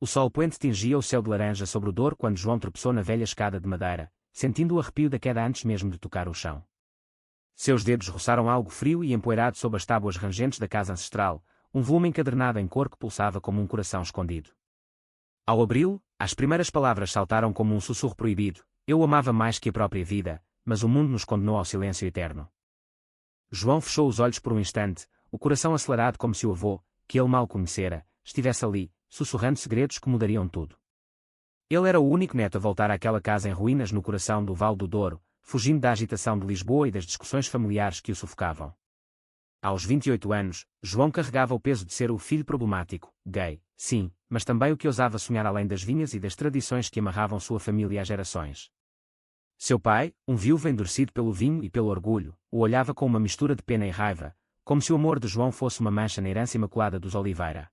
O sol poente tingia o céu de laranja sobre o Douro quando João tropeçou na velha escada de madeira, sentindo o arrepio da queda antes mesmo de tocar o chão. Seus dedos roçaram algo frio e empoeirado sob as tábuas rangentes da casa ancestral, um volume encadernado em cor que pulsava como um coração escondido. Ao abri-lo, as primeiras palavras saltaram como um sussurro proibido: eu o amava mais que a própria vida, mas o mundo nos condenou ao silêncio eterno. João fechou os olhos por um instante, o coração acelerado como se o avô, que ele mal conhecera, estivesse ali, sussurrando segredos que mudariam tudo. Ele era o único neto a voltar àquela casa em ruínas no coração do Vale do Douro, fugindo da agitação de Lisboa e das discussões familiares que o sufocavam. Aos 28 anos, João carregava o peso de ser o filho problemático, gay, sim, mas também o que ousava sonhar além das vinhas e das tradições que amarravam sua família há gerações. Seu pai, um viúvo endurecido pelo vinho e pelo orgulho, o olhava com uma mistura de pena e raiva, como se o amor de João fosse uma mancha na herança imaculada dos Oliveira.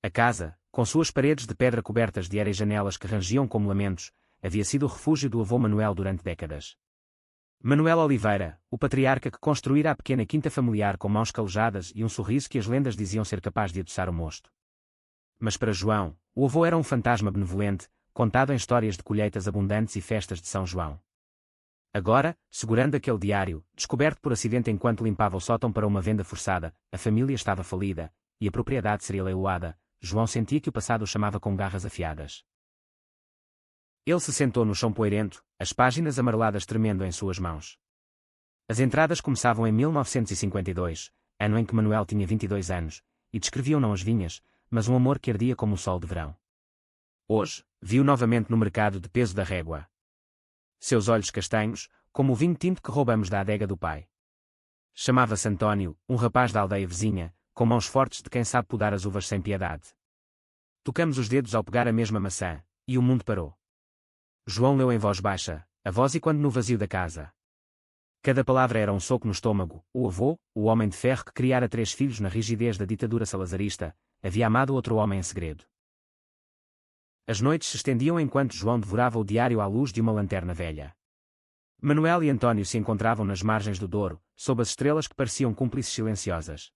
A casa, com suas paredes de pedra cobertas de era e janelas que rangiam como lamentos, havia sido o refúgio do avô Manuel durante décadas. Manuel Oliveira, o patriarca que construíra a pequena quinta familiar com mãos calejadas e um sorriso que as lendas diziam ser capaz de adoçar o mosto. Mas para João, o avô era um fantasma benevolente, contado em histórias de colheitas abundantes e festas de São João. Agora, segurando aquele diário, descoberto por acidente enquanto limpava o sótão para uma venda forçada, a família estava falida, e a propriedade seria leiloada, João sentia que o passado o chamava com garras afiadas. Ele se sentou no chão poeirento, as páginas amareladas tremendo em suas mãos. As entradas começavam em 1952, ano em que Manuel tinha 22 anos, e descreviam não as vinhas, mas um amor que ardia como o sol de verão. Hoje, viu novamente no mercado de peso da régua. Seus olhos castanhos, como o vinho tinto que roubamos da adega do pai. Chamava-se António, um rapaz da aldeia vizinha, com mãos fortes de quem sabe podar as uvas sem piedade. Tocamos os dedos ao pegar a mesma maçã, e o mundo parou. João leu em voz baixa, a voz e quando no vazio da casa. Cada palavra era um soco no estômago. O avô, o homem de ferro que criara 3 filhos na rigidez da ditadura salazarista, havia amado outro homem em segredo. As noites se estendiam enquanto João devorava o diário à luz de uma lanterna velha. Manuel e António se encontravam nas margens do Douro, sob as estrelas que pareciam cúmplices silenciosas.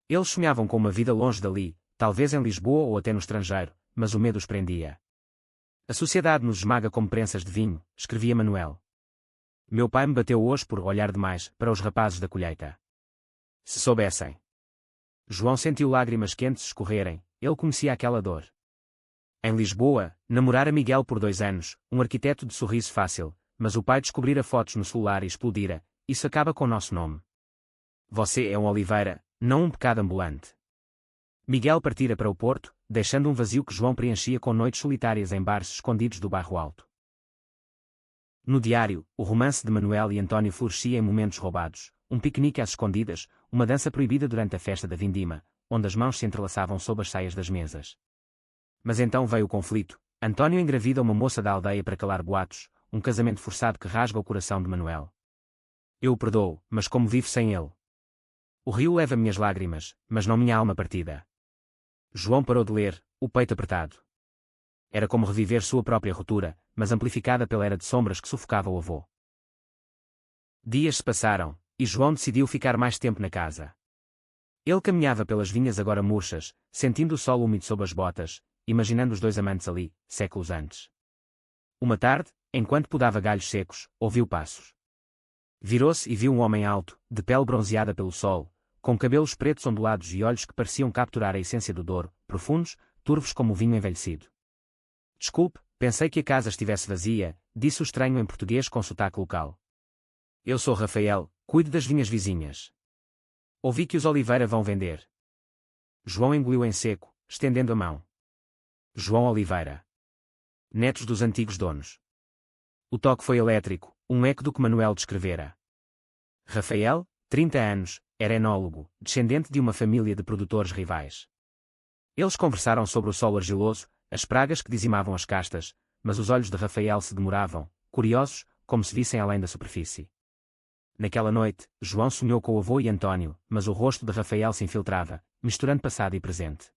Eles sonhavam com uma vida longe dali, talvez em Lisboa ou até no estrangeiro, mas o medo os prendia. A sociedade nos esmaga como prensas de vinho, escrevia Manuel. Meu pai me bateu hoje por olhar demais para os rapazes da colheita. Se soubessem. João sentiu lágrimas quentes escorrerem, ele conhecia aquela dor. Em Lisboa, namorara Miguel por 2 anos, um arquiteto de sorriso fácil, mas o pai descobrira fotos no celular e explodira: isso acaba com o nosso nome. Você é um Oliveira, não um pecado ambulante. Miguel partira para o Porto, deixando um vazio que João preenchia com noites solitárias em bares escondidos do bairro Alto. No diário, o romance de Manuel e António florescia em momentos roubados, um piquenique às escondidas, uma dança proibida durante a festa da vindima, onde as mãos se entrelaçavam sob as saias das mesas. Mas então veio o conflito. António engravida uma moça da aldeia para calar boatos, um casamento forçado que rasga o coração de Manuel. Eu o perdoo, mas como vivo sem ele? O rio leva minhas lágrimas, mas não minha alma partida. João parou de ler, o peito apertado. Era como reviver sua própria ruptura, mas amplificada pela era de sombras que sufocava o avô. Dias se passaram, e João decidiu ficar mais tempo na casa. Ele caminhava pelas vinhas agora murchas, sentindo o sol úmido sob as botas, imaginando os 2 amantes ali, séculos antes. Uma tarde, enquanto podava galhos secos, ouviu passos. Virou-se e viu um homem alto, de pele bronzeada pelo sol, com cabelos pretos ondulados e olhos que pareciam capturar a essência do Douro, profundos, turvos como o vinho envelhecido. Desculpe, pensei que a casa estivesse vazia, disse o estranho em português com sotaque local. Eu sou Rafael, cuido das vinhas vizinhas. Ouvi que os Oliveira vão vender. João engoliu em seco, estendendo a mão. João Oliveira. Netos dos antigos donos. O toque foi elétrico, um eco do que Manuel descrevera. Rafael, 30 anos, era enólogo, descendente de uma família de produtores rivais. Eles conversaram sobre o solo argiloso, as pragas que dizimavam as castas, mas os olhos de Rafael se demoravam, curiosos, como se vissem além da superfície. Naquela noite, João sonhou com o avô e António, mas o rosto de Rafael se infiltrava, misturando passado e presente.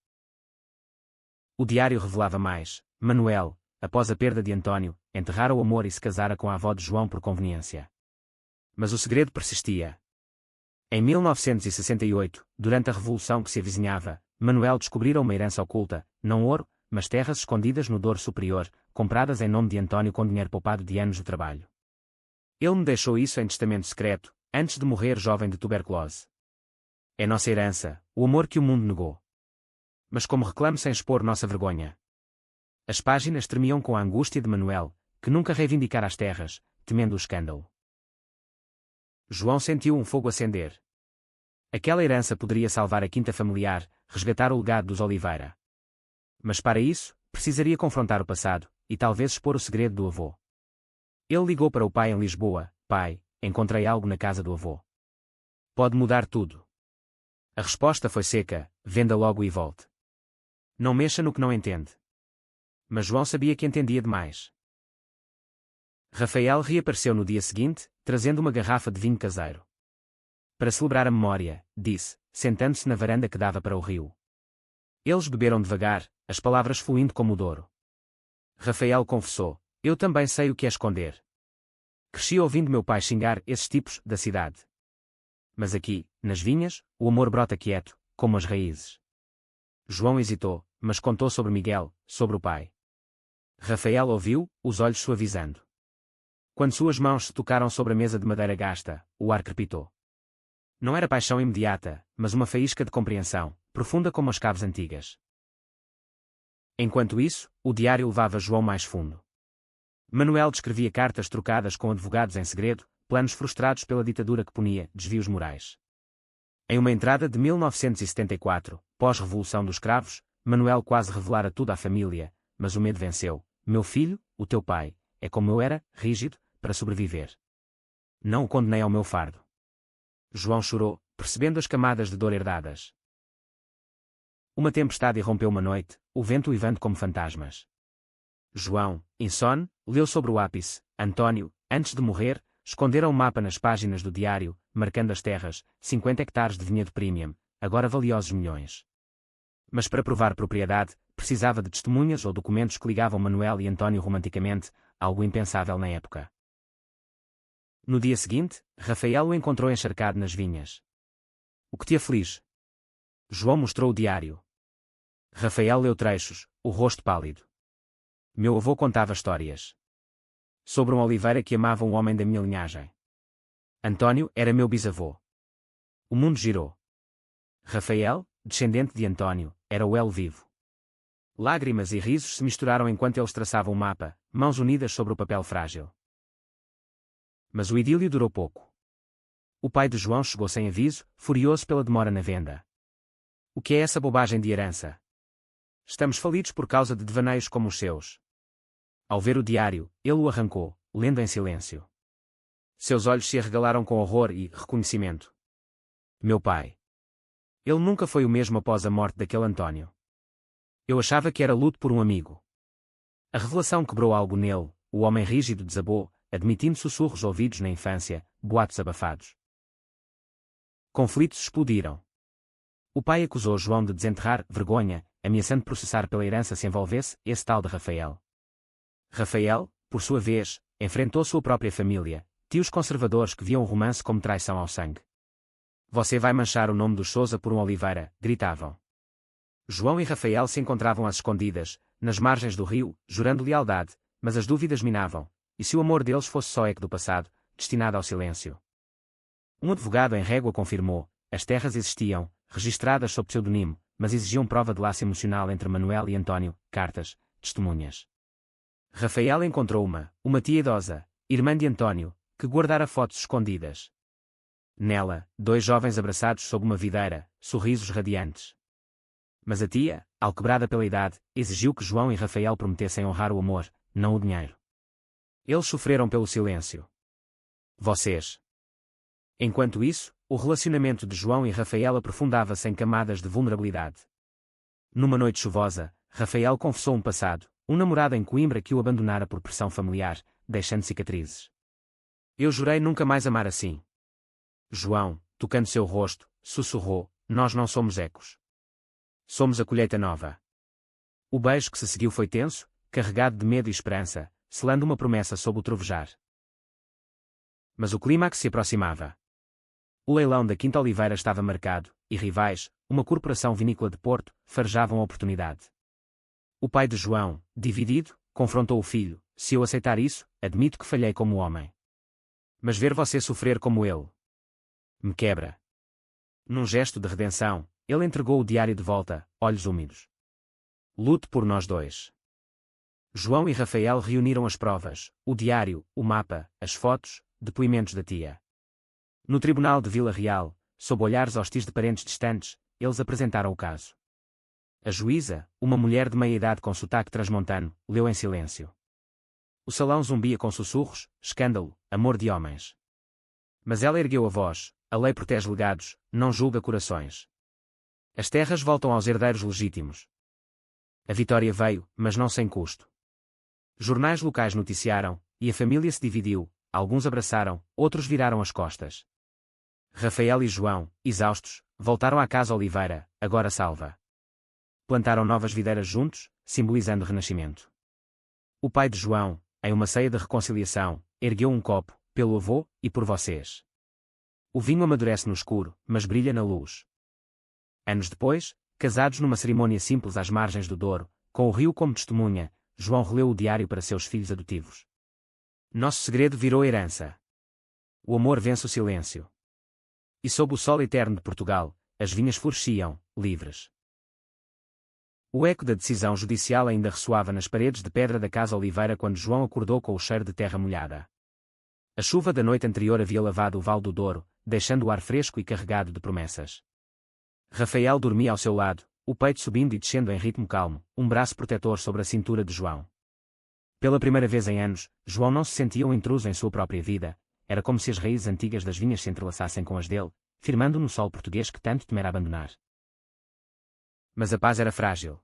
O diário revelava mais. Manuel, após a perda de António, enterrara o amor e se casara com a avó de João por conveniência. Mas o segredo persistia. Em 1968, durante a revolução que se avizinhava, Manuel descobrira uma herança oculta, não ouro, mas terras escondidas no Douro Superior, compradas em nome de António com dinheiro poupado de anos de trabalho. Ele me deixou isso em testamento secreto, antes de morrer jovem de tuberculose. É nossa herança, o amor que o mundo negou. Mas como reclamo sem expor nossa vergonha? As páginas tremiam com a angústia de Manuel, que nunca reivindicara as terras, temendo o escândalo. João sentiu um fogo acender. Aquela herança poderia salvar a quinta familiar, resgatar o legado dos Oliveira. Mas para isso, precisaria confrontar o passado, e talvez expor o segredo do avô. Ele ligou para o pai em Lisboa: pai, encontrei algo na casa do avô. Pode mudar tudo. A resposta foi seca: venda logo e volte. Não mexa no que não entende. Mas João sabia que entendia demais. Rafael reapareceu no dia seguinte, trazendo uma garrafa de vinho caseiro. Para celebrar a memória, disse, sentando-se na varanda que dava para o rio. Eles beberam devagar, as palavras fluindo como o Douro. Rafael confessou: eu também sei o que é esconder. Cresci ouvindo meu pai xingar esses tipos da cidade. Mas aqui, nas vinhas, o amor brota quieto, como as raízes. João hesitou, mas contou sobre Miguel, sobre o pai. Rafael ouviu, os olhos suavizando. Quando suas mãos se tocaram sobre a mesa de madeira gasta, o ar crepitou. Não era paixão imediata, mas uma faísca de compreensão, profunda como as caves antigas. Enquanto isso, o diário levava João mais fundo. Manuel descrevia cartas trocadas com advogados em segredo, planos frustrados pela ditadura que punia desvios morais. Em uma entrada de 1974, pós-revolução dos cravos, Manuel quase revelara tudo à família, mas o medo venceu. Meu filho, o teu pai, é como eu era, rígido, para sobreviver. Não o condenei ao meu fardo. João chorou, percebendo as camadas de dor herdadas. Uma tempestade irrompeu uma noite, o vento uivando como fantasmas. João, insone, leu sobre o ápice: António, antes de morrer, escondera um mapa nas páginas do diário, marcando as terras, 50 hectares de vinhedo premium, agora valiosos milhões. Mas para provar propriedade, precisava de testemunhas ou documentos que ligavam Manuel e António romanticamente, algo impensável na época. No dia seguinte, Rafael o encontrou encharcado nas vinhas. O que te aflige? João mostrou o diário. Rafael leu trechos, o rosto pálido. Meu avô contava histórias. Sobre um Oliveira que amava um homem da minha linhagem. António era meu bisavô. O mundo girou. Rafael, descendente de António, era o elo vivo. Lágrimas e risos se misturaram enquanto eles traçavam o mapa, mãos unidas sobre o papel frágil. Mas o idílio durou pouco. O pai de João chegou sem aviso, furioso pela demora na venda. O que é essa bobagem de herança? Estamos falidos por causa de devaneios como os seus. Ao ver o diário, ele o arrancou, lendo em silêncio. Seus olhos se arregalaram com horror e reconhecimento. Meu pai. Ele nunca foi o mesmo após a morte daquele António. Eu achava que era luto por um amigo. A revelação quebrou algo nele, o homem rígido desabou, admitindo sussurros ouvidos na infância, boatos abafados. Conflitos explodiram. O pai acusou João de desenterrar vergonha, ameaçando processar pela herança se envolvesse esse tal de Rafael. Rafael, por sua vez, enfrentou sua própria família, tios conservadores que viam o romance como traição ao sangue. Você vai manchar o nome dos Sousa por um Oliveira, gritavam. João e Rafael se encontravam às escondidas, nas margens do rio, jurando lealdade, mas as dúvidas minavam, e se o amor deles fosse só eco do passado, destinado ao silêncio? Um advogado em régua confirmou: as terras existiam, registradas sob pseudonimo, mas exigiam prova de laço emocional entre Manuel e António, cartas, testemunhas. Rafael encontrou uma tia idosa, irmã de António, que guardara fotos escondidas. Nela, dois jovens abraçados sob uma videira, sorrisos radiantes. Mas a tia, alquebrada pela idade, exigiu que João e Rafael prometessem honrar o amor, não o dinheiro. Eles sofreram pelo silêncio. Vocês. Enquanto isso, o relacionamento de João e Rafael aprofundava-se em camadas de vulnerabilidade. Numa noite chuvosa, Rafael confessou um passado, um namorado em Coimbra que o abandonara por pressão familiar, deixando cicatrizes. Eu jurei nunca mais amar assim. João, tocando seu rosto, sussurrou: nós não somos ecos. Somos a colheita nova. O beijo que se seguiu foi tenso, carregado de medo e esperança, selando uma promessa sob o trovejar. Mas o clímax se aproximava. O leilão da Quinta Oliveira estava marcado, e rivais, uma corporação vinícola de Porto, farejavam a oportunidade. O pai de João, dividido, confrontou o filho: se eu aceitar isso, admito que falhei como homem. Mas ver você sofrer como ele me quebra. Num gesto de redenção, ele entregou o diário de volta, olhos úmidos. Lute por nós dois. João e Rafael reuniram as provas, o diário, o mapa, as fotos, depoimentos da tia. No tribunal de Vila Real, sob olhares hostis de parentes distantes, eles apresentaram o caso. A juíza, uma mulher de meia-idade com sotaque transmontano, leu em silêncio. O salão zumbia com sussurros: escândalo, amor de homens. Mas ela ergueu a voz: a lei protege legados, não julga corações. As terras voltam aos herdeiros legítimos. A vitória veio, mas não sem custo. Jornais locais noticiaram, e a família se dividiu, alguns abraçaram, outros viraram as costas. Rafael e João, exaustos, voltaram à casa Oliveira, agora salva. Plantaram novas videiras juntos, simbolizando o renascimento. O pai de João, em uma ceia de reconciliação, ergueu um copo, pelo avô, e por vocês. O vinho amadurece no escuro, mas brilha na luz. Anos depois, casados numa cerimônia simples às margens do Douro, com o rio como testemunha, João releu o diário para seus filhos adotivos. Nosso segredo virou herança. O amor vence o silêncio. E sob o sol eterno de Portugal, as vinhas floresciam, livres. O eco da decisão judicial ainda ressoava nas paredes de pedra da casa Oliveira quando João acordou com o cheiro de terra molhada. A chuva da noite anterior havia lavado o Vale do Douro, deixando o ar fresco e carregado de promessas. Rafael dormia ao seu lado, o peito subindo e descendo em ritmo calmo, um braço protetor sobre a cintura de João. Pela primeira vez em anos, João não se sentia um intruso em sua própria vida, era como se as raízes antigas das vinhas se entrelaçassem com as dele, firmando no solo português que tanto temera abandonar. Mas a paz era frágil.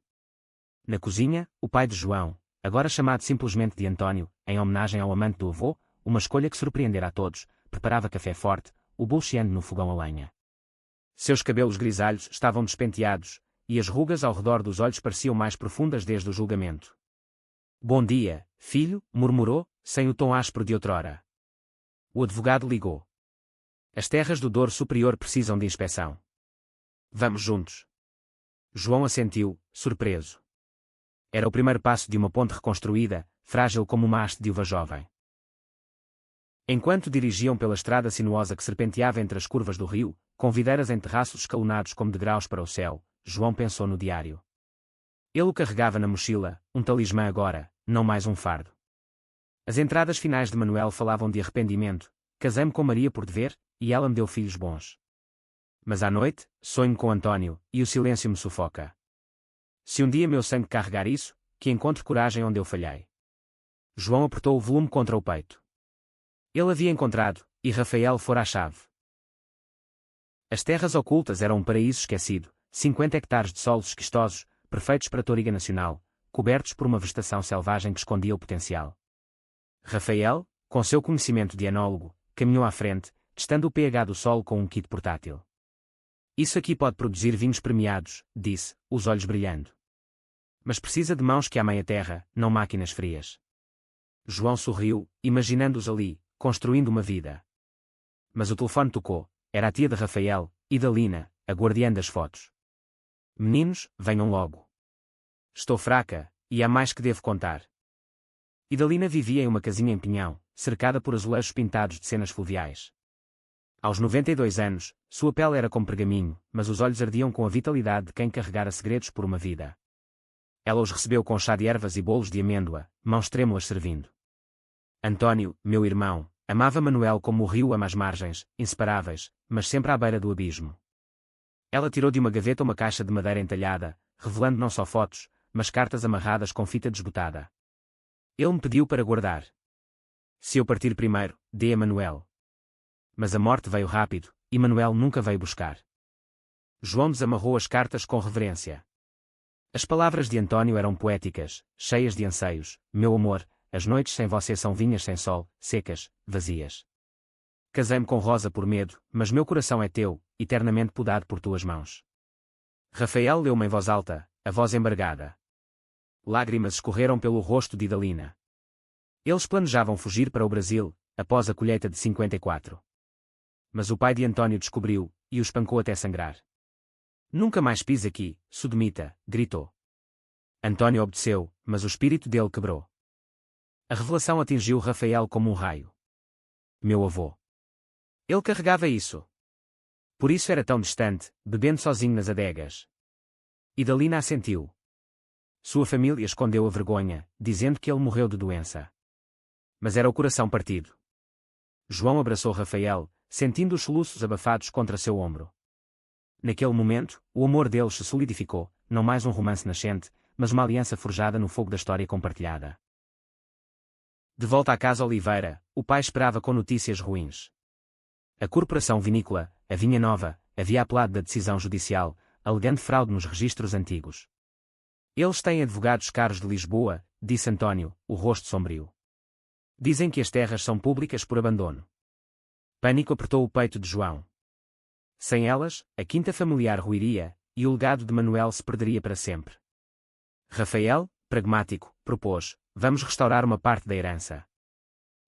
Na cozinha, o pai de João, agora chamado simplesmente de António, em homenagem ao amante do avô, uma escolha que surpreendera a todos, preparava café forte, o bolcheando no fogão a lenha. Seus cabelos grisalhos estavam despenteados, e as rugas ao redor dos olhos pareciam mais profundas desde o julgamento. Bom dia, filho, murmurou, sem o tom áspero de outrora. O advogado ligou. As terras do Douro Superior precisam de inspeção. Vamos juntos. João assentiu, surpreso. Era o primeiro passo de uma ponte reconstruída, frágil como uma haste de uva jovem. Enquanto dirigiam pela estrada sinuosa que serpenteava entre as curvas do rio, com videiras em terraços escalonados como degraus para o céu, João pensou no diário. Ele o carregava na mochila, um talismã agora, não mais um fardo. As entradas finais de Manuel falavam de arrependimento: casei-me com Maria por dever, e ela me deu filhos bons. Mas à noite, sonho com António, e o silêncio me sufoca. Se um dia meu sangue carregar isso, que encontre coragem onde eu falhei. João apertou o volume contra o peito. Ele havia encontrado, e Rafael fora a chave. As terras ocultas eram um paraíso esquecido, 50 hectares de solos esquistosos, perfeitos para touriga nacional, cobertos por uma vegetação selvagem que escondia o potencial. Rafael, com seu conhecimento de enólogo, caminhou à frente, testando o pH do solo com um kit portátil. Isso aqui pode produzir vinhos premiados, disse, os olhos brilhando. Mas precisa de mãos que amem a terra, não máquinas frias. João sorriu, imaginando-os ali, construindo uma vida. Mas o telefone tocou, era a tia de Rafael, Idalina, a guardiã das fotos. Meninos, venham logo. Estou fraca, e há mais que devo contar. Idalina vivia em uma casinha em Pinhão, cercada por azulejos pintados de cenas fluviais. Aos 92 anos, sua pele era como pergaminho, mas os olhos ardiam com a vitalidade de quem carregara segredos por uma vida. Ela os recebeu com chá de ervas e bolos de amêndoa, mãos trêmulas servindo. António, meu irmão, amava Manuel como o rio ama as margens, inseparáveis, mas sempre à beira do abismo. Ela tirou de uma gaveta uma caixa de madeira entalhada, revelando não só fotos, mas cartas amarradas com fita desbotada. Ele me pediu para guardar. Se eu partir primeiro, dê a Manuel. Mas a morte veio rápido, e Manuel nunca veio buscar. João desamarrou as cartas com reverência. As palavras de António eram poéticas, cheias de anseios: meu amor, as noites sem você são vinhas sem sol, secas, vazias. Casei-me com Rosa por medo, mas meu coração é teu, eternamente podado por tuas mãos. Rafael leu-me em voz alta, a voz embargada. Lágrimas escorreram pelo rosto de Idalina. Eles planejavam fugir para o Brasil, após a colheita de 54. Mas o pai de Antônio descobriu, e o espancou até sangrar. Nunca mais pise aqui, sodomita, gritou. Antônio obedeceu, mas o espírito dele quebrou. A revelação atingiu Rafael como um raio. Meu avô. Ele carregava isso. Por isso era tão distante, bebendo sozinho nas adegas. Idalina assentiu. Sua família escondeu a vergonha, dizendo que ele morreu de doença. Mas era o coração partido. João abraçou Rafael, sentindo os soluços abafados contra seu ombro. Naquele momento, o amor deles se solidificou, não mais um romance nascente, mas uma aliança forjada no fogo da história compartilhada. De volta à casa Oliveira, o pai esperava com notícias ruins. A corporação vinícola, a Vinha Nova, havia apelado da decisão judicial, alegando fraude nos registros antigos. Eles têm advogados caros de Lisboa, disse Antônio, o rosto sombrio. Dizem que as terras são públicas por abandono. Pânico apertou o peito de João. Sem elas, a quinta familiar ruiria, e o legado de Manuel se perderia para sempre. Rafael, pragmático, propôs: vamos restaurar uma parte da herança.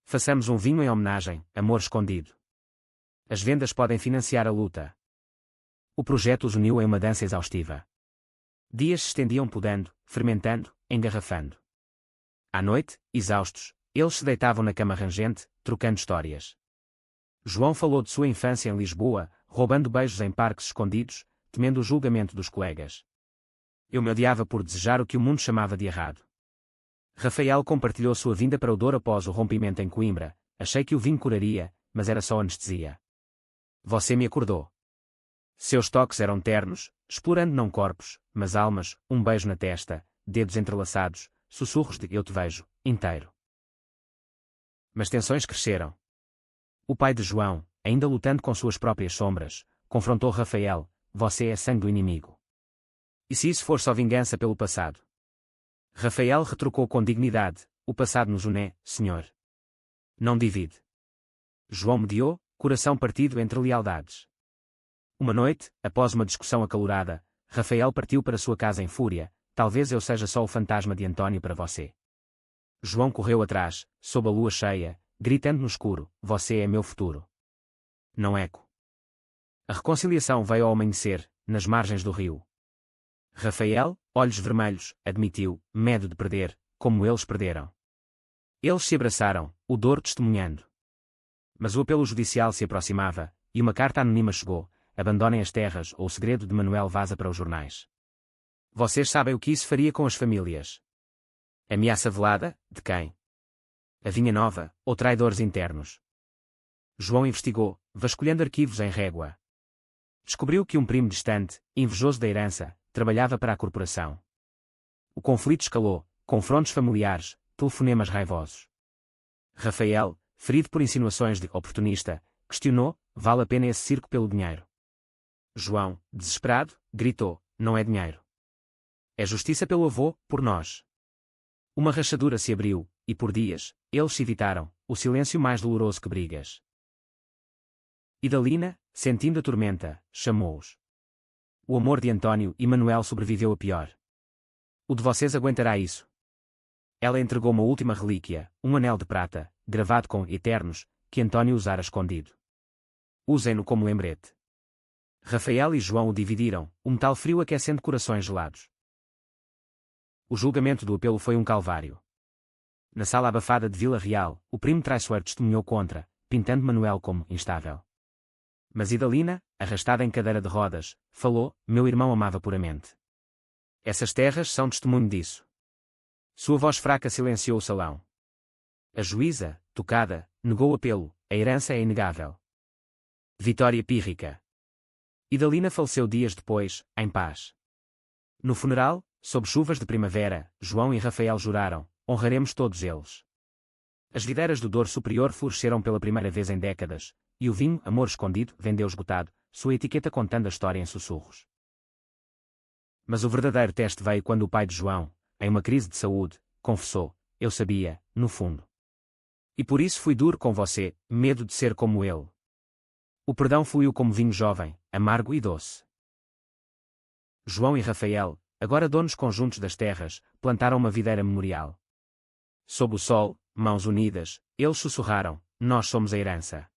Façamos um vinho em homenagem, amor escondido. As vendas podem financiar a luta. O projeto os uniu em uma dança exaustiva. Dias se estendiam podando, fermentando, engarrafando. À noite, exaustos, eles se deitavam na cama rangente, trocando histórias. João falou de sua infância em Lisboa, roubando beijos em parques escondidos, temendo o julgamento dos colegas. Eu me odiava por desejar o que o mundo chamava de errado. Rafael compartilhou sua vinda para o Douro após o rompimento em Coimbra. Achei que o vinho curaria, mas era só anestesia. Você me acordou. Seus toques eram ternos, explorando não corpos, mas almas, um beijo na testa, dedos entrelaçados, sussurros de eu te vejo, inteiro. Mas tensões cresceram. O pai de João, ainda lutando com suas próprias sombras, confrontou Rafael: você é sangue do inimigo. E se isso for só vingança pelo passado? Rafael retrucou com dignidade: o passado nos une, senhor. Não divide. João mediou, coração partido entre lealdades. Uma noite, após uma discussão acalorada, Rafael partiu para sua casa em fúria: talvez eu seja só o fantasma de Antônio para você. João correu atrás, sob a lua cheia, gritando no escuro: você é meu futuro. Não eco. A reconciliação veio ao amanhecer, nas margens do rio. Rafael, olhos vermelhos, admitiu, medo de perder, como eles perderam. Eles se abraçaram, o Douro testemunhando. Mas o apelo judicial se aproximava, e uma carta anônima chegou: abandonem as terras ou o segredo de Manuel vaza para os jornais. Vocês sabem o que isso faria com as famílias? Ameaça velada, de quem? A Vinha Nova, ou traidores internos? João investigou, vasculhando arquivos em régua. Descobriu que um primo distante, invejoso da herança, trabalhava para a corporação. O conflito escalou, confrontos familiares, telefonemas raivosos. Rafael, ferido por insinuações de oportunista, questionou: vale a pena esse circo pelo dinheiro? João, desesperado, gritou: não é dinheiro. É justiça pelo avô, por nós. Uma rachadura se abriu, e por dias, eles se evitaram, o silêncio mais doloroso que brigas. Idalina, sentindo a tormenta, chamou-os. O amor de Antônio e Manuel sobreviveu a pior. O de vocês aguentará isso. Ela entregou uma última relíquia, um anel de prata, gravado com eternos, que Antônio usara escondido. Usem-no como lembrete. Rafael e João o dividiram, o metal frio aquecendo corações gelados. O julgamento do apelo foi um calvário. Na sala abafada de Vila Real, o primo traiçoeiro testemunhou contra, pintando Manuel como instável. Mas Idalina, arrastada em cadeira de rodas, falou: meu irmão amava puramente. Essas terras são testemunho disso. Sua voz fraca silenciou o salão. A juíza, tocada, negou o apelo: a herança é inegável. Vitória pírrica. Idalina faleceu dias depois, em paz. No funeral, sob chuvas de primavera, João e Rafael juraram: honraremos todos eles. As videiras do Douro Superior floresceram pela primeira vez em décadas, e o vinho, amor escondido, vendeu esgotado, sua etiqueta contando a história em sussurros. Mas o verdadeiro teste veio quando o pai de João, em uma crise de saúde, confessou: eu sabia, no fundo. E por isso fui duro com você, medo de ser como ele. O perdão fluiu como vinho jovem, amargo e doce. João e Rafael, agora donos conjuntos das terras, plantaram uma videira memorial. Sob o sol, mãos unidas, eles sussurraram: nós somos a herança.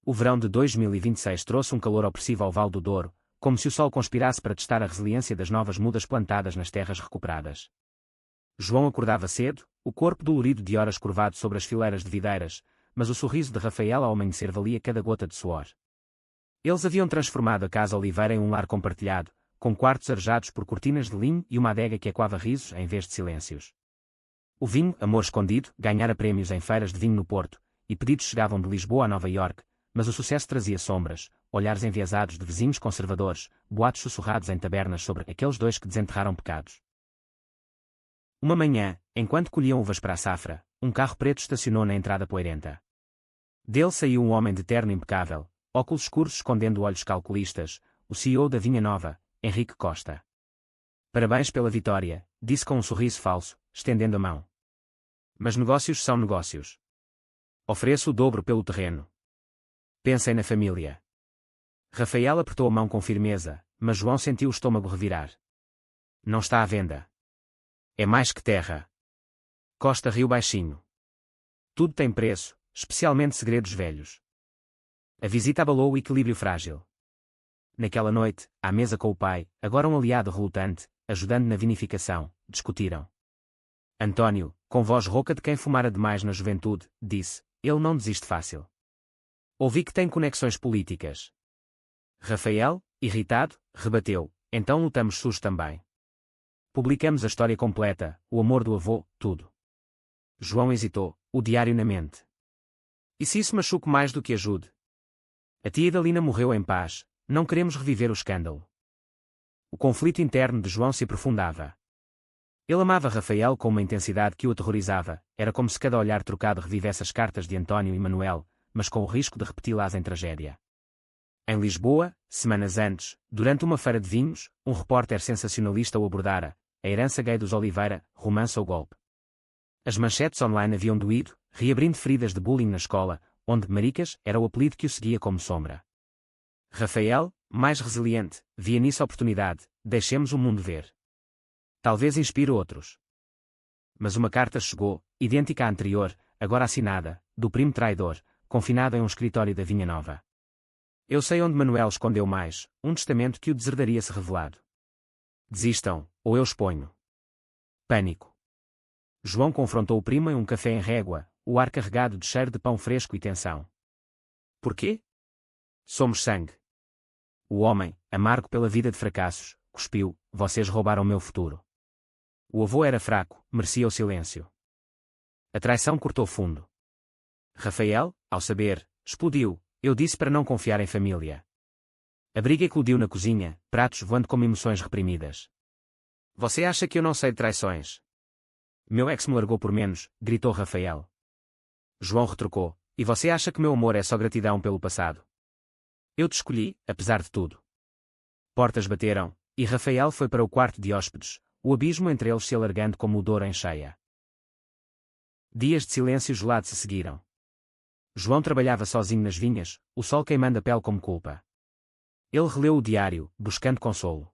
O verão de 2026 trouxe um calor opressivo ao Vale do Douro, como se o sol conspirasse para testar a resiliência das novas mudas plantadas nas terras recuperadas. João acordava cedo, o corpo dolorido de horas curvado sobre as fileiras de videiras, mas o sorriso de Rafael ao amanhecer valia cada gota de suor. Eles haviam transformado a Casa Oliveira em um lar compartilhado, com quartos arejados por cortinas de linho e uma adega que ecoava risos em vez de silêncios. O vinho, amor escondido, ganhara prémios em feiras de vinho no Porto, e pedidos chegavam de Lisboa a Nova Iorque, mas o sucesso trazia sombras, olhares enviesados de vizinhos conservadores, boatos sussurrados em tabernas sobre aqueles dois que desenterraram pecados. Uma manhã, enquanto colhiam uvas para a safra, um carro preto estacionou na entrada poeirenta. Dele saiu um homem de terno impecável, óculos escuros escondendo olhos calculistas, o CEO da Vinha Nova, Henrique Costa. Parabéns pela vitória, disse com um sorriso falso, estendendo a mão. Mas negócios são negócios. Ofereço o dobro pelo terreno. Pensem na família. Rafael apertou a mão com firmeza, mas João sentiu o estômago revirar. Não está à venda. É mais que terra. Costa riu baixinho. Tudo tem preço, especialmente segredos velhos. A visita abalou o equilíbrio frágil. Naquela noite, à mesa com o pai, agora um aliado relutante, ajudando na vinificação, discutiram. António, com voz rouca de quem fumara demais na juventude, disse, ele não desiste fácil. Ouvi que tem conexões políticas. Rafael, irritado, rebateu, então lutamos sujos também. Publicamos a história completa, o amor do avô, tudo. João hesitou, o diário na mente. E se isso machuque mais do que ajude? A tia Idalina morreu em paz, não queremos reviver o escândalo. O conflito interno de João se aprofundava. Ele amava Rafael com uma intensidade que o aterrorizava, era como se cada olhar trocado revivesse as cartas de António e Manuel, mas com o risco de repeti-las em tragédia. Em Lisboa, semanas antes, durante uma feira de vinhos, um repórter sensacionalista o abordara, a herança gay dos Oliveira, romance ou golpe. As manchetes online haviam doído, reabrindo feridas de bullying na escola, onde Maricas era o apelido que o seguia como sombra. Rafael, mais resiliente, via nisso a oportunidade, deixemos o mundo ver. Talvez inspire outros. Mas uma carta chegou, idêntica à anterior, agora assinada, do primo traidor, confinado em um escritório da Vinha Nova. Eu sei onde Manuel escondeu mais, um testamento que o deserdaria-se revelado. Desistam, ou eu exponho. Pânico. João confrontou o primo em um café em Régua, o ar carregado de cheiro de pão fresco e tensão. Porquê? Somos sangue. O homem, amargo pela vida de fracassos, cuspiu, vocês roubaram meu futuro. O avô era fraco, merecia o silêncio. A traição cortou fundo. Rafael, ao saber, explodiu, eu disse para não confiar em família. A briga eclodiu na cozinha, pratos voando como emoções reprimidas. Você acha que eu não sei de traições? Meu ex me largou por menos, gritou Rafael. João retrucou, e você acha que meu amor é só gratidão pelo passado? Eu te escolhi, apesar de tudo. Portas bateram, e Rafael foi para o quarto de hóspedes, o abismo entre eles se alargando como o Douro em cheia. Dias de silêncio gelado se seguiram. João trabalhava sozinho nas vinhas, o sol queimando a pele como culpa. Ele releu o diário, buscando consolo.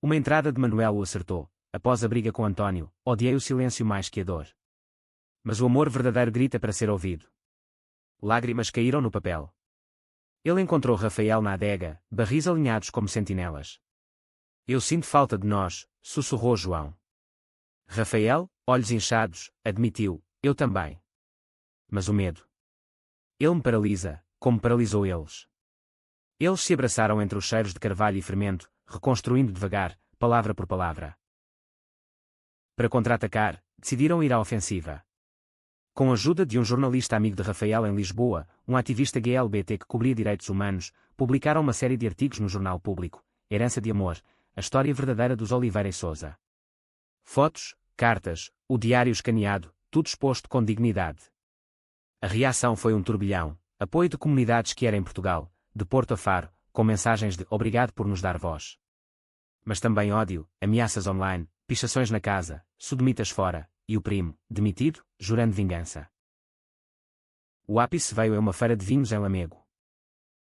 Uma entrada de Manuel o acertou, após a briga com António, odiei o silêncio mais que a dor. Mas o amor verdadeiro grita para ser ouvido. Lágrimas caíram no papel. Ele encontrou Rafael na adega, barris alinhados como sentinelas. Eu sinto falta de nós, sussurrou João. Rafael, olhos inchados, admitiu, eu também. Mas o medo. Ele me paralisa, como paralisou eles. Eles se abraçaram entre os cheiros de carvalho e fermento, reconstruindo devagar, palavra por palavra. Para contra-atacar, decidiram ir à ofensiva. Com a ajuda de um jornalista amigo de Rafael em Lisboa, um ativista GLBT que cobria direitos humanos, publicaram uma série de artigos no Jornal Público, Herança de Amor, a história verdadeira dos Oliveira e Sousa. Fotos, cartas, o diário escaneado, tudo exposto com dignidade. A reação foi um turbilhão, apoio de comunidades que era em Portugal, de Porto a Faro, com mensagens de obrigado por nos dar voz. Mas também ódio, ameaças online, pichações na casa, sodomitas fora, e o primo, demitido, jurando vingança. O ápice veio a uma feira de vinhos em Lamego.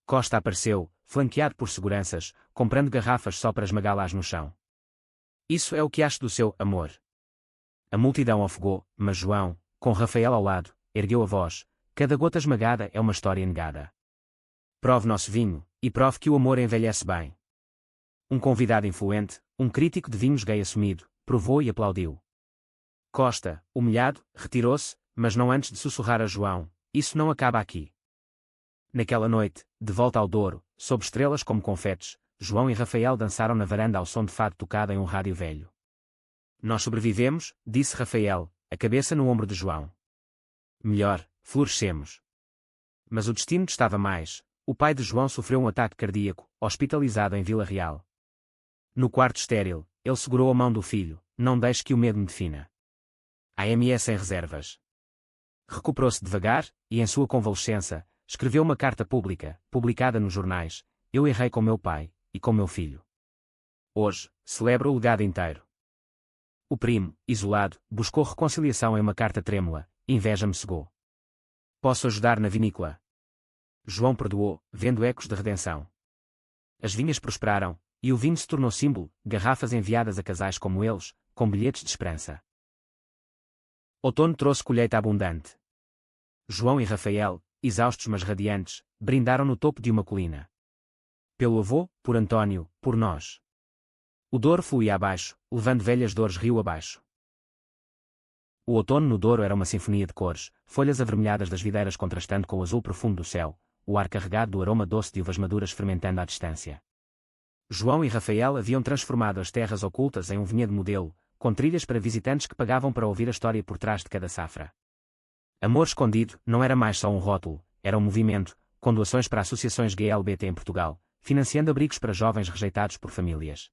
Costa apareceu, flanqueado por seguranças, comprando garrafas só para esmagá-las no chão. Isso é o que acho do seu amor. A multidão ofegou, mas João, com Rafael ao lado, ergueu a voz, cada gota esmagada é uma história negada. Prove nosso vinho, e prove que o amor envelhece bem. Um convidado influente, um crítico de vinhos gay assumido, provou e aplaudiu. Costa, humilhado, retirou-se, mas não antes de sussurrar a João: isso não acaba aqui. Naquela noite, de volta ao Douro, sob estrelas como confetes, João e Rafael dançaram na varanda ao som de fado tocado em um rádio velho. Nós sobrevivemos, disse Rafael, a cabeça no ombro de João. Melhor, florescemos. Mas o destino estava mais. O pai de João sofreu um ataque cardíaco, hospitalizado em Vila Real. No quarto estéril, ele segurou a mão do filho: não deixe que o medo me defina. AMS em reservas. Recuperou-se devagar, e em sua convalescença, escreveu uma carta pública, publicada nos jornais: eu errei com meu pai, e com meu filho. Hoje, celebro o legado inteiro. O primo, isolado, buscou reconciliação em uma carta trêmula: inveja me cegou. Posso ajudar na vinícola? João perdoou, vendo ecos de redenção. As vinhas prosperaram, e o vinho se tornou símbolo, garrafas enviadas a casais como eles, com bilhetes de esperança. Outono trouxe colheita abundante. João e Rafael, exaustos mas radiantes, brindaram no topo de uma colina. Pelo avô, por António, por nós. O Douro fluía abaixo, levando velhas dores rio abaixo. O outono no Douro era uma sinfonia de cores, folhas avermelhadas das videiras contrastando com o azul profundo do céu, o ar carregado do aroma doce de uvas maduras fermentando à distância. João e Rafael haviam transformado as terras ocultas em um vinhedo modelo, com trilhas para visitantes que pagavam para ouvir a história por trás de cada safra. Amor Escondido não era mais só um rótulo, era um movimento, com doações para associações GLBT em Portugal, financiando abrigos para jovens rejeitados por famílias.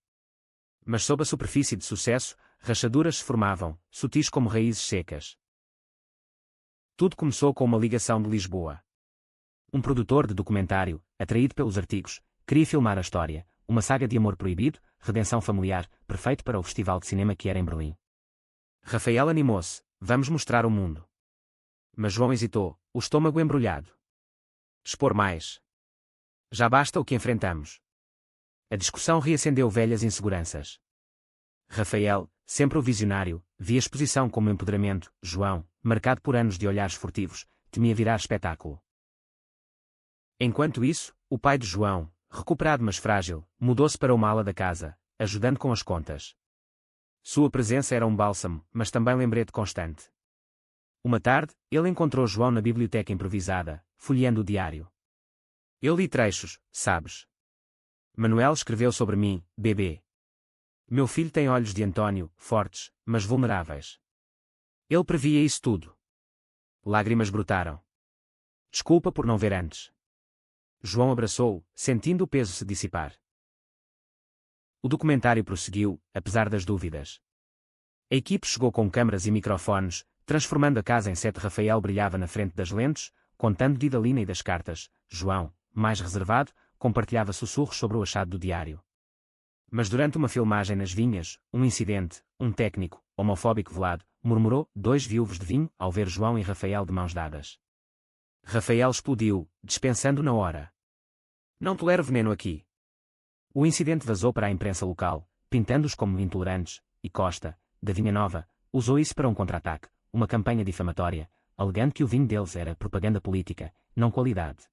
Mas sob a superfície de sucesso, rachaduras se formavam, sutis como raízes secas. Tudo começou com uma ligação de Lisboa. Um produtor de documentário, atraído pelos artigos, queria filmar a história, uma saga de amor proibido, redenção familiar, perfeito para o festival de cinema que era em Berlim. Rafael animou-se: vamos mostrar o mundo. Mas João hesitou, o estômago embrulhado. Expor mais. Já basta o que enfrentamos. A discussão reacendeu velhas inseguranças. Rafael, sempre o visionário, via a exposição como empoderamento. João, marcado por anos de olhares furtivos, temia virar espetáculo. Enquanto isso, o pai de João, recuperado mas frágil, mudou-se para uma ala da casa, ajudando com as contas. Sua presença era um bálsamo, mas também lembrete constante. Uma tarde, ele encontrou João na biblioteca improvisada, folheando o diário. Eu li trechos, sabes? Manuel escreveu sobre mim, bebê. Meu filho tem olhos de António, fortes, mas vulneráveis. Ele previa isso tudo. Lágrimas brotaram. Desculpa por não ver antes. João abraçou-o, sentindo o peso se dissipar. O documentário prosseguiu, apesar das dúvidas. A equipe chegou com câmaras e microfones, transformando a casa em set. Rafael brilhava na frente das lentes, contando de Idalina e das cartas. João, mais reservado, compartilhava sussurros sobre o achado do diário. Mas durante uma filmagem nas vinhas, um incidente, um técnico, homofóbico velado, murmurou: 2 viúvos de vinho, ao ver João e Rafael de mãos dadas. Rafael explodiu, dispensando na hora. Não tolero veneno aqui. O incidente vazou para a imprensa local, pintando-os como intolerantes, e Costa, da Vinha Nova, usou isso para um contra-ataque, uma campanha difamatória, alegando que o vinho deles era propaganda política, não qualidade.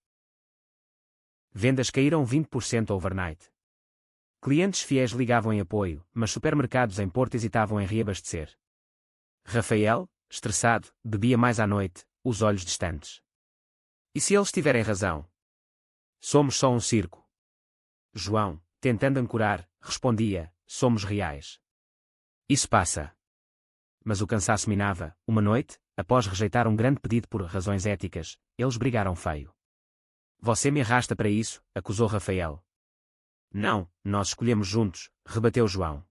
Vendas caíram 20% overnight. Clientes fiéis ligavam em apoio, mas supermercados em Porto hesitavam em reabastecer. Rafael, estressado, bebia mais à noite, os olhos distantes. E se eles tiverem razão? Somos só um circo. João, tentando ancorar, respondia: somos reais. Isso passa. Mas o cansaço minava. Uma noite, após rejeitar um grande pedido por razões éticas, eles brigaram feio. Você me arrasta para isso, acusou Rafael. Não, nós escolhemos juntos, rebateu João.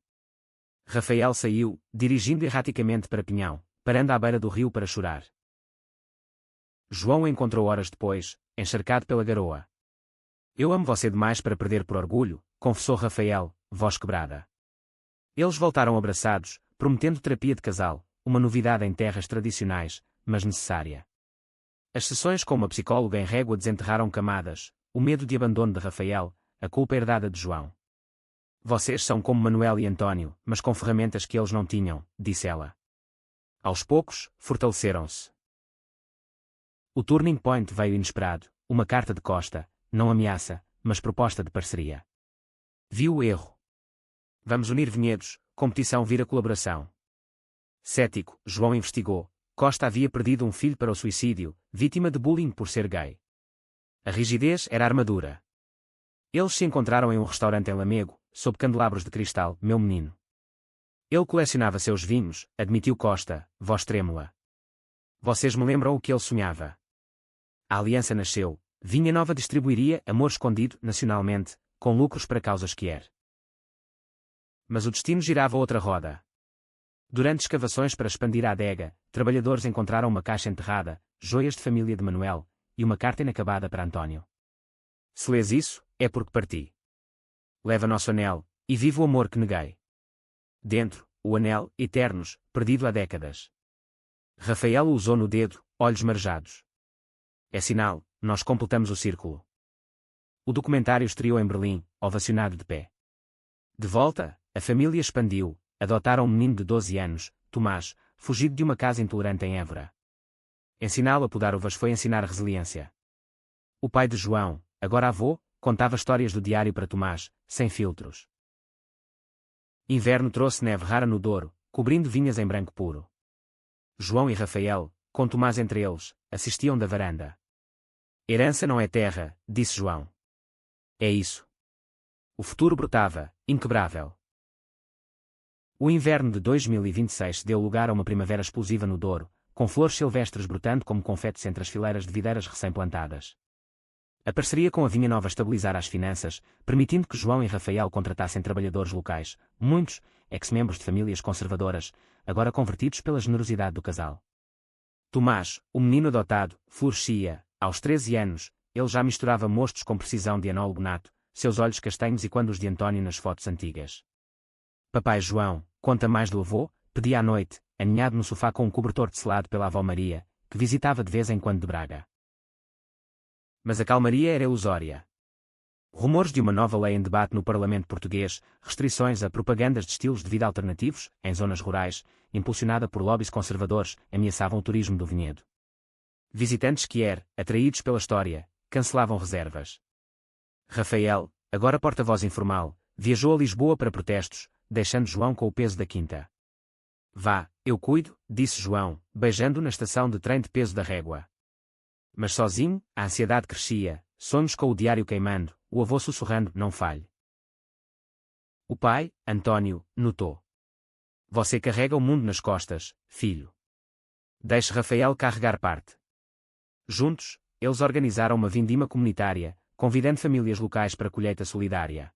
Rafael saiu, dirigindo erraticamente para Pinhão, parando à beira do rio para chorar. João o encontrou horas depois, encharcado pela garoa. Eu amo você demais para perder por orgulho, confessou Rafael, voz quebrada. Eles voltaram abraçados, prometendo terapia de casal, uma novidade em terras tradicionais, mas necessária. As sessões com uma psicóloga em régua desenterraram camadas, o medo de abandono de Rafael, a culpa herdada de João. Vocês são como Manuel e António, mas com ferramentas que eles não tinham, disse ela. Aos poucos, fortaleceram-se. O turning point veio inesperado, uma carta de Costa, não ameaça, mas proposta de parceria. Viu o erro. Vamos unir vinhedos, competição vira colaboração. Cético, João investigou. Costa havia perdido um filho para o suicídio, vítima de bullying por ser gay. A rigidez era a armadura. Eles se encontraram em um restaurante em Lamego, sob candelabros de cristal, meu menino. Ele colecionava seus vinhos, admitiu Costa, voz trêmula. Vocês me lembram o que ele sonhava. A aliança nasceu, Vinha Nova distribuiria amor escondido, nacionalmente, com lucros para causas que er. Mas o destino girava outra roda. Durante escavações para expandir a adega, trabalhadores encontraram uma caixa enterrada, joias de família de Manuel, e uma carta inacabada para António. Se lês isso, é porque parti. Leva nosso anel, e vive o amor que neguei. Dentro, o anel, eternos, perdido há décadas. Rafael o usou no dedo, olhos marejados. É sinal, nós completamos o círculo. O documentário estreou em Berlim, ovacionado de pé. De volta, a família expandiu, adotaram um menino de 12 anos, Tomás, fugido de uma casa intolerante em Évora. Ensiná-lo a podar uvas foi ensinar resiliência. O pai de João, agora avô, contava histórias do diário para Tomás, sem filtros. Inverno trouxe neve rara no Douro, cobrindo vinhas em branco puro. João e Rafael, com Tomás entre eles, assistiam da varanda. Herança não é terra, disse João. É isso. O futuro brotava, inquebrável. O inverno de 2026 deu lugar a uma primavera explosiva no Douro, com flores silvestres brotando como confetes entre as fileiras de videiras recém-plantadas. A parceria com a Vinha Nova estabilizara as finanças, permitindo que João e Rafael contratassem trabalhadores locais, muitos, ex-membros de famílias conservadoras, agora convertidos pela generosidade do casal. Tomás, o menino adotado, florescia. Aos 13 anos, ele já misturava mostos com precisão de enólogo nato, seus olhos castanhos e quando os de António nas fotos antigas. Papai João, conta mais do avô, pedia à noite, aninhado no sofá com um cobertor tecelado pela avó Maria, que visitava de vez em quando de Braga. Mas a calmaria era ilusória. Rumores de uma nova lei em debate no Parlamento português, restrições a propagandas de estilos de vida alternativos, em zonas rurais, impulsionada por lobbies conservadores, ameaçavam o turismo do vinhedo. Visitantes que atraídos pela história, cancelavam reservas. Rafael, agora porta-voz informal, viajou a Lisboa para protestos, deixando João com o peso da quinta. Vá, eu cuido, disse João, beijando na estação de trem de peso da régua. Mas sozinho, a ansiedade crescia, sonhos com o diário queimando, o avô sussurrando, não falhe. O pai, António, notou. Você carrega o mundo nas costas, filho. Deixe Rafael carregar parte. Juntos, eles organizaram uma vindima comunitária, convidando famílias locais para colheita solidária.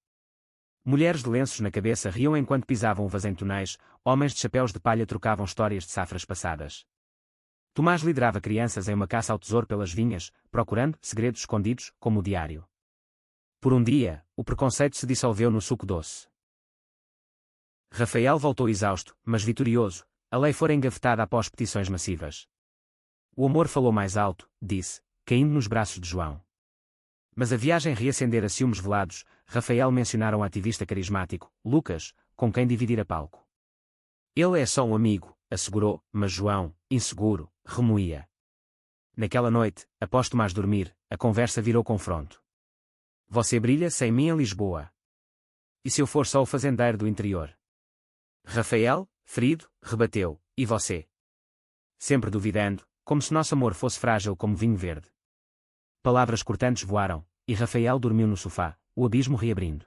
Mulheres de lenços na cabeça riam enquanto pisavam uvas em tonéis, homens de chapéus de palha trocavam histórias de safras passadas. Tomás liderava crianças em uma caça ao tesouro pelas vinhas, procurando segredos escondidos, como o diário. Por um dia, o preconceito se dissolveu no suco doce. Rafael voltou exausto, mas vitorioso, a lei fora engavetada após petições massivas. O amor falou mais alto, disse, caindo nos braços de João. Mas a viagem reacendera ciúmes velados, Rafael mencionara um ativista carismático, Lucas, com quem dividira palco. Ele é só um amigo, assegurou, mas João, inseguro, remoía. Naquela noite, após Tomás dormir, a conversa virou confronto. Você brilha sem mim em Lisboa. E se eu for só o fazendeiro do interior? Rafael, ferido, rebateu, e você? Sempre duvidando, como se nosso amor fosse frágil como vinho verde. Palavras cortantes voaram, e Rafael dormiu no sofá, o abismo reabrindo.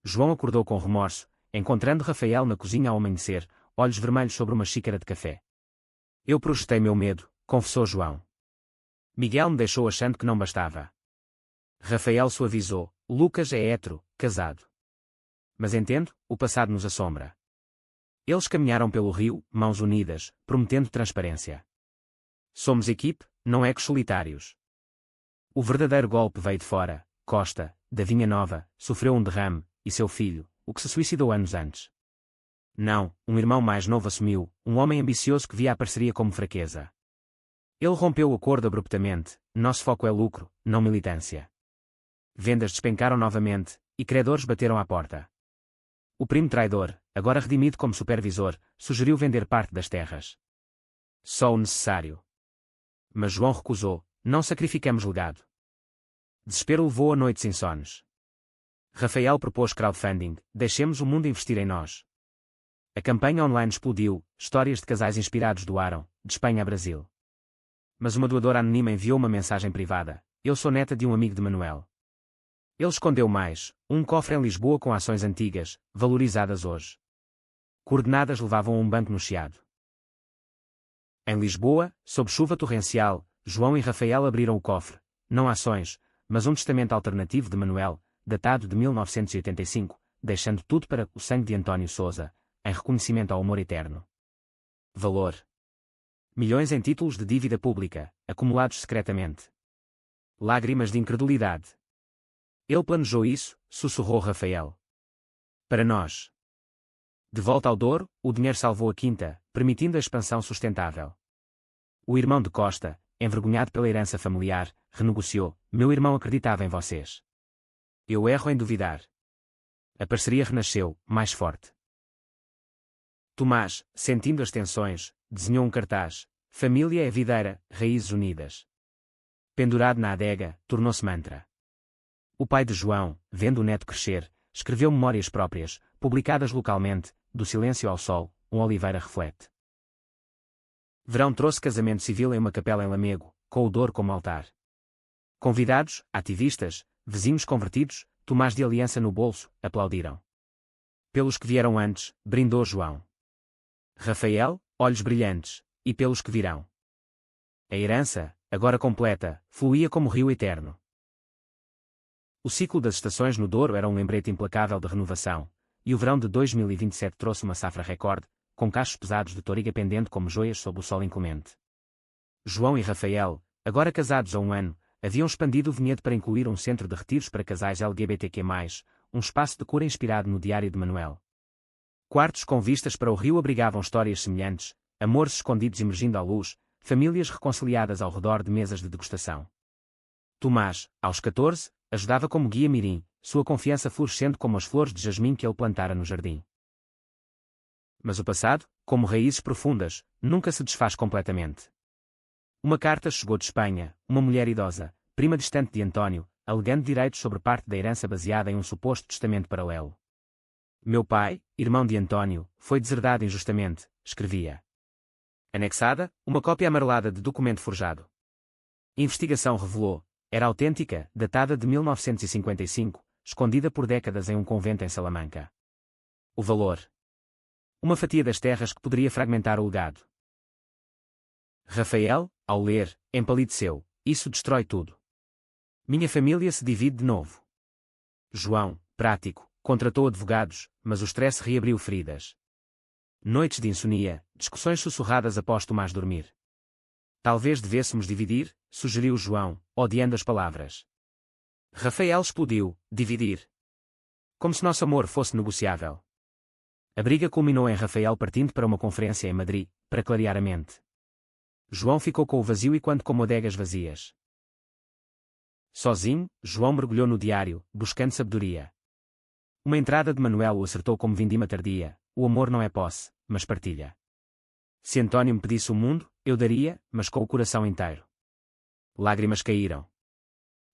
João acordou com remorso, encontrando Rafael na cozinha ao amanhecer, olhos vermelhos sobre uma xícara de café. Eu projetei meu medo, confessou João. Miguel me deixou achando que não bastava. Rafael suavizou, Lucas é hétero, casado. Mas entendo, o passado nos assombra. Eles caminharam pelo rio, mãos unidas, prometendo transparência. Somos equipe, não ecos solitários. O verdadeiro golpe veio de fora, Costa, da Vinha Nova, sofreu um derrame, e seu filho, o que se suicidou anos antes. Não, um irmão mais novo assumiu, um homem ambicioso que via a parceria como fraqueza. Ele rompeu o acordo abruptamente, nosso foco é lucro, não militância. Vendas despencaram novamente, e credores bateram à porta. O primo traidor, agora redimido como supervisor, sugeriu vender parte das terras. Só o necessário. Mas João recusou, não sacrificamos legado. Desespero levou a noites insones. Rafael propôs crowdfunding, deixemos o mundo investir em nós. A campanha online explodiu, histórias de casais inspirados doaram, de Espanha a Brasil. Mas uma doadora anônima enviou uma mensagem privada: eu sou neta de um amigo de Manuel. Ele escondeu mais, um cofre em Lisboa com ações antigas, valorizadas hoje. Coordenadas levavam a um banco no Chiado. Em Lisboa, sob chuva torrencial, João e Rafael abriram o cofre, não ações, mas um testamento alternativo de Manuel, datado de 1985, deixando tudo para o sangue de António Sousa, em reconhecimento ao amor eterno. Valor: milhões em títulos de dívida pública, acumulados secretamente. Lágrimas de incredulidade. Ele planejou isso, sussurrou Rafael. Para nós. De volta ao Douro, o dinheiro salvou a quinta, permitindo a expansão sustentável. O irmão de Costa, envergonhado pela herança familiar, renegociou: meu irmão acreditava em vocês. Eu erro em duvidar. A parceria renasceu, mais forte. Tomás, sentindo as tensões, desenhou um cartaz: família é videira, raízes unidas. Pendurado na adega, tornou-se mantra. O pai de João, vendo o neto crescer, escreveu memórias próprias, publicadas localmente: do silêncio ao sol, um oliveira reflete. Verão trouxe casamento civil em uma capela em Lamego, com o Douro como altar. Convidados, ativistas, vizinhos convertidos, Tomás de aliança no bolso, aplaudiram. Pelos que vieram antes, brindou João. Rafael, olhos brilhantes, e pelos que virão. A herança, agora completa, fluía como rio eterno. O ciclo das estações no Douro era um lembrete implacável de renovação, e o verão de 2027 trouxe uma safra recorde, com cachos pesados de toriga pendente como joias sob o sol inclemente. João e Rafael, agora casados há um ano, haviam expandido o vinhedo para incluir um centro de retiros para casais LGBTQ+, um espaço de cura inspirado no Diário de Manuel. Quartos com vistas para o rio abrigavam histórias semelhantes, amores escondidos emergindo à luz, famílias reconciliadas ao redor de mesas de degustação. Tomás, aos 14, ajudava como guia mirim, sua confiança florescendo como as flores de jasmim que ele plantara no jardim. Mas o passado, como raízes profundas, nunca se desfaz completamente. Uma carta chegou de Espanha, uma mulher idosa, prima distante de António, alegando direitos sobre parte da herança baseada em um suposto testamento paralelo. Meu pai, irmão de António, foi deserdado injustamente, escrevia. Anexada, uma cópia amarelada de documento forjado. Investigação revelou: era autêntica, datada de 1955, escondida por décadas em um convento em Salamanca. O valor: uma fatia das terras que poderia fragmentar o legado. Rafael, ao ler, empalideceu: isso destrói tudo. Minha família se divide de novo. João, prático, contratou advogados, mas o stress reabriu feridas. Noites de insonia, discussões sussurradas após Tomás dormir. Talvez devêssemos dividir, sugeriu João, odiando as palavras. Rafael explodiu: dividir? Como se nosso amor fosse negociável. A briga culminou em Rafael partindo para uma conferência em Madrid, para clarear a mente. João ficou com o vazio e quando como adegas vazias. Sozinho, João mergulhou no diário, buscando sabedoria. Uma entrada de Manuel o acertou como vindima tardia: o amor não é posse, mas partilha. Se António me pedisse o mundo, eu daria, mas com o coração inteiro. Lágrimas caíram.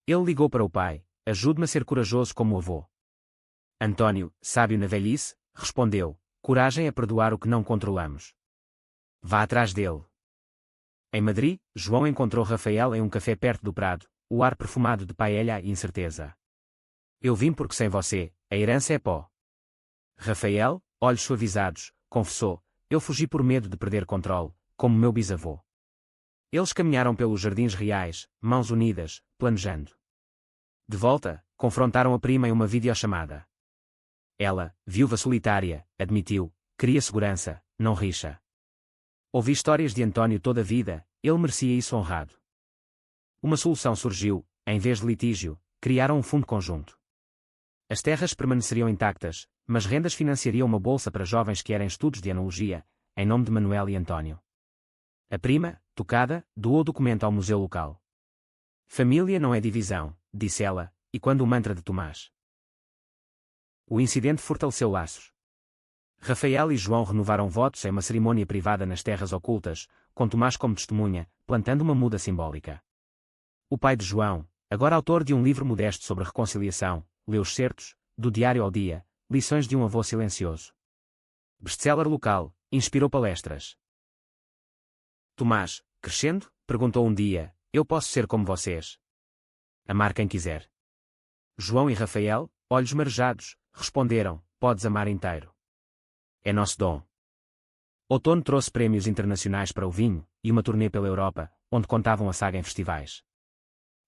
Ele ligou para o pai: ajude-me a ser corajoso como o avô. António, sábio na velhice, respondeu: coragem é perdoar o que não controlamos. Vá atrás dele. Em Madrid, João encontrou Rafael em um café perto do Prado, o ar perfumado de paella e incerteza. Eu vim porque sem você, a herança é pó. Rafael, olhos suavizados, confessou: eu fugi por medo de perder controle, como meu bisavô. Eles caminharam pelos jardins reais, mãos unidas, planejando. De volta, confrontaram a prima em uma videochamada. Ela, viúva solitária, admitiu: queria segurança, não rixa. Ouvi histórias de António toda a vida, ele merecia isso honrado. Uma solução surgiu: em vez de litígio, criaram um fundo conjunto. As terras permaneceriam intactas, mas rendas financiariam uma bolsa para jovens que eram estudos de enologia, em nome de Manuel e António. A prima, tocada, doou o documento ao museu local. Família não é divisão, disse ela, e quando o mantra de Tomás. O incidente fortaleceu laços. Rafael e João renovaram votos em uma cerimônia privada nas terras ocultas, com Tomás como testemunha, plantando uma muda simbólica. O pai de João, Agora autor de um livro modesto sobre reconciliação, lê os certos, do Diário ao Dia, lições de um avô silencioso. Best-seller local, inspirou palestras. Tomás, crescendo, perguntou um dia, eu posso ser como vocês? Amar quem quiser. João e Rafael, olhos marejados, responderam, podes amar inteiro. É nosso dom. Outono trouxe prémios internacionais para o vinho, e uma turnê pela Europa, onde contavam a saga em festivais.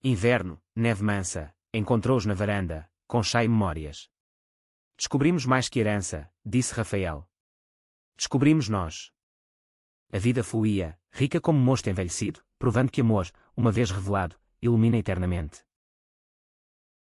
Inverno, neve mansa, encontrou-os na varanda, com chá e memórias. Descobrimos mais que herança, disse Rafael. Descobrimos nós. A vida fluía, rica como mosto envelhecido, provando que amor, uma vez revelado, ilumina eternamente.